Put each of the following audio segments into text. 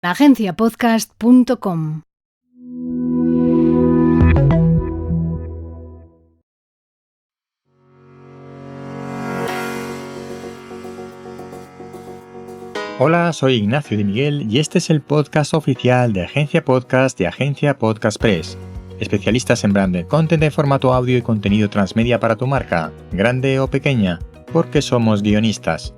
agenciapodcast.com. Hola, soy Ignacio de Miguel y este es el podcast oficial de Agencia Podcast y Agencia Podcast Press, especialistas en branded content de formato audio y contenido transmedia para tu marca, grande o pequeña, porque somos guionistas.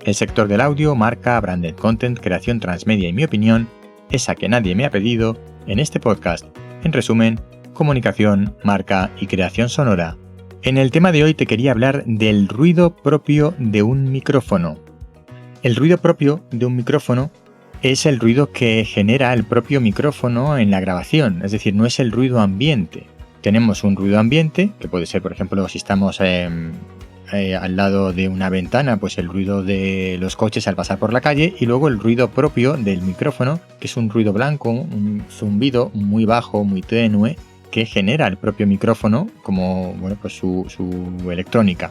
El sector del audio, marca, branded content, creación transmedia y mi opinión, esa que nadie me ha pedido, en este podcast. En resumen, comunicación, marca y creación sonora. En el tema de hoy te quería hablar del ruido propio de un micrófono. El ruido propio de un micrófono es el ruido que genera el propio micrófono en la grabación, es decir, no es el ruido ambiente. Tenemos un ruido ambiente, que puede ser, por ejemplo, si estamos al lado de una ventana, pues el ruido de los coches al pasar por la calle, y luego el ruido propio del micrófono, que es un ruido blanco, un zumbido muy bajo, muy tenue, que genera el propio micrófono como pues su electrónica.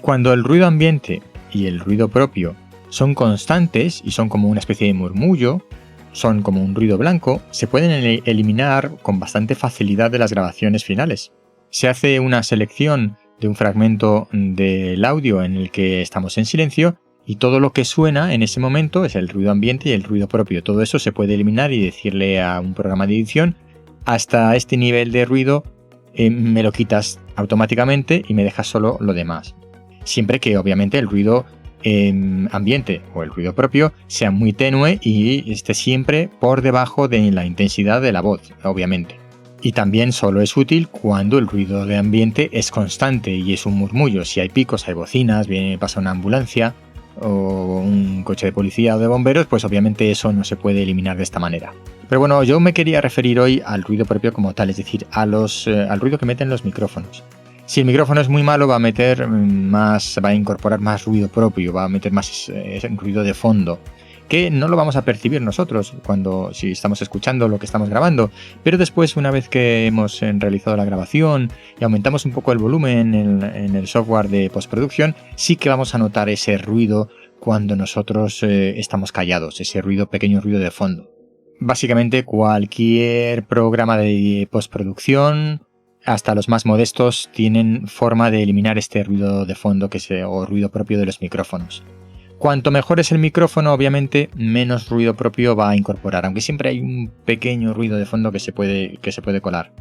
Cuando el ruido ambiente y el ruido propio son constantes y son como una especie de murmullo, son como un ruido blanco, se pueden eliminar con bastante facilidad de las grabaciones finales. Se hace una selección de un fragmento del audio en el que estamos en silencio y todo lo que suena en ese momento es el ruido ambiente y el ruido propio. Todo eso se puede eliminar y decirle a un programa de edición: hasta este nivel de ruido me lo quitas automáticamente y me dejas solo lo demás. Siempre que obviamente el ruido ambiente o el ruido propio sea muy tenue y esté siempre por debajo de la intensidad de la voz, obviamente. Y también solo es útil cuando el ruido de ambiente es constante y es un murmullo. Si hay picos, hay bocinas, pasa una ambulancia o un coche de policía o de bomberos, pues obviamente eso no se puede eliminar de esta manera. Pero bueno, yo me quería referir hoy al ruido propio como tal, es decir, al ruido que meten los micrófonos. Si el micrófono es muy malo, va a incorporar más ruido propio, va a meter más ruido de fondo, que no lo vamos a percibir nosotros si estamos escuchando lo que estamos grabando, pero después, una vez que hemos realizado la grabación y aumentamos un poco el volumen en el software de postproducción, sí que vamos a notar ese ruido cuando nosotros estamos callados, pequeño ruido de fondo. Básicamente cualquier programa de postproducción, hasta los más modestos, tienen forma de eliminar este ruido de fondo o ruido propio de los micrófonos. Cuanto mejor es el micrófono, obviamente, menos ruido propio va a incorporar, aunque siempre hay un pequeño ruido de fondo que se puede colar.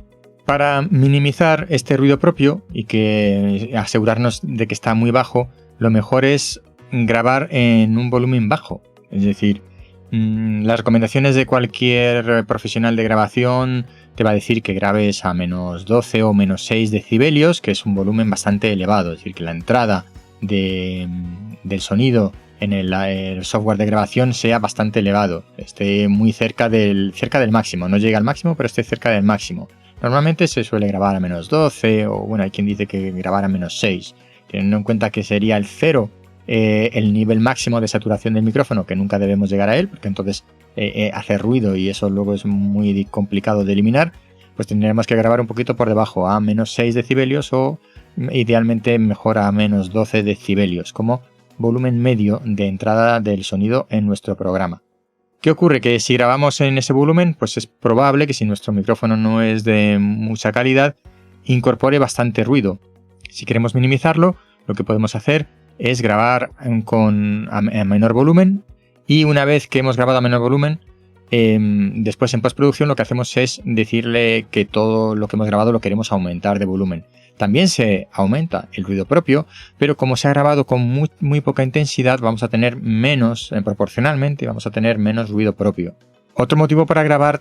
Para minimizar este ruido propio y que asegurarnos de que está muy bajo, lo mejor es grabar en un volumen bajo. Es decir, las recomendaciones de cualquier profesional de grabación te va a decir que grabes a menos 12 o menos 6 decibelios, que es un volumen bastante elevado. Es decir, que la entrada del sonido en el software de grabación sea bastante elevado, esté muy cerca del máximo, no llega al máximo, pero esté cerca del máximo. Normalmente se suele grabar a menos 12 o hay quien dice que grabar a menos 6, teniendo en cuenta que sería el 0 el nivel máximo de saturación del micrófono, que nunca debemos llegar a él, porque entonces hace ruido y eso luego es muy complicado de eliminar. Pues tendremos que grabar un poquito por debajo, a menos 6 decibelios o idealmente mejor a menos 12 decibelios, como volumen medio de entrada del sonido en nuestro programa. ¿Qué ocurre? Que si grabamos en ese volumen, pues es probable que si nuestro micrófono no es de mucha calidad, incorpore bastante ruido. Si queremos minimizarlo, lo que podemos hacer es grabar a menor volumen, y una vez que hemos grabado a menor volumen, después en postproducción lo que hacemos es decirle que todo lo que hemos grabado lo queremos aumentar de volumen. También se aumenta el ruido propio, pero como se ha grabado con muy poca intensidad, vamos a tener proporcionalmente vamos a tener menos ruido propio. Otro motivo para grabar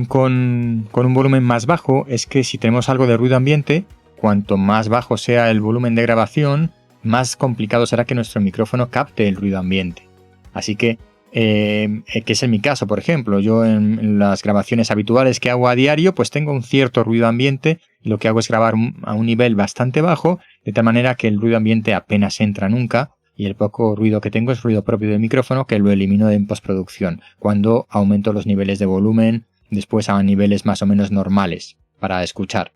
con un volumen más bajo es que si tenemos algo de ruido ambiente, cuanto más bajo sea el volumen de grabación, más complicado será que nuestro micrófono capte el ruido ambiente. Así que es en mi caso, por ejemplo, yo en las grabaciones habituales que hago a diario, pues tengo un cierto ruido ambiente, y lo que hago es grabar a un nivel bastante bajo, de tal manera que el ruido ambiente apenas entra nunca, y el poco ruido que tengo es ruido propio del micrófono, que lo elimino en postproducción, cuando aumento los niveles de volumen, después a niveles más o menos normales para escuchar.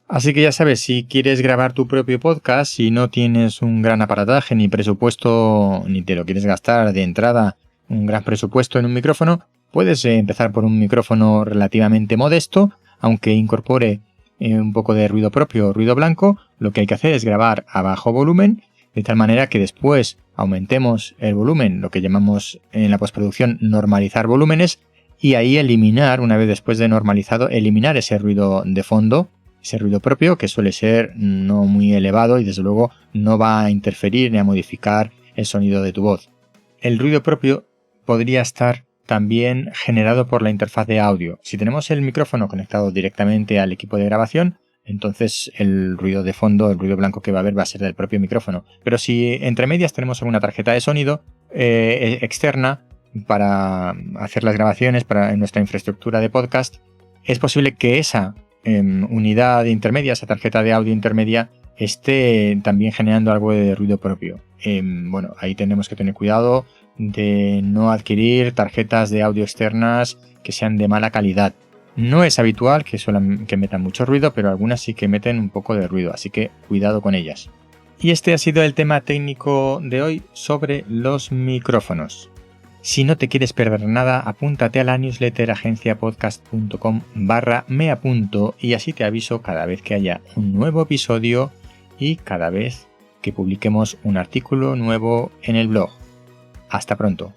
Así que ya sabes, si quieres grabar tu propio podcast, si no tienes un gran aparataje ni presupuesto, ni te lo quieres gastar de entrada un gran presupuesto en un micrófono, puedes empezar por un micrófono relativamente modesto, aunque incorpore un poco de ruido propio, ruido blanco. Lo que hay que hacer es grabar a bajo volumen, de tal manera que después aumentemos el volumen, lo que llamamos en la postproducción normalizar volúmenes, y ahí eliminar, una vez después de normalizado, eliminar ese ruido de fondo, ese ruido propio, que suele ser no muy elevado y desde luego no va a interferir ni a modificar el sonido de tu voz. El ruido propio podría estar también generado por la interfaz de audio. Si tenemos el micrófono conectado directamente al equipo de grabación, entonces el ruido de fondo, el ruido blanco que va a haber va a ser del propio micrófono. Pero si entre medias tenemos alguna tarjeta de sonido externa para hacer las grabaciones en nuestra infraestructura de podcast, es posible que esa unidad intermedia, esa tarjeta de audio intermedia, esté también generando algo de ruido propio. Bueno, ahí tenemos que tener cuidado de no adquirir tarjetas de audio externas que sean de mala calidad. No es habitual que metan mucho ruido, pero algunas sí que meten un poco de ruido, así que cuidado con ellas. Y este ha sido el tema técnico de hoy sobre los micrófonos. Si no te quieres perder nada, apúntate a la newsletter agenciapodcast.com/meapunto y así te aviso cada vez que haya un nuevo episodio y cada vez que publiquemos un artículo nuevo en el blog. Hasta pronto.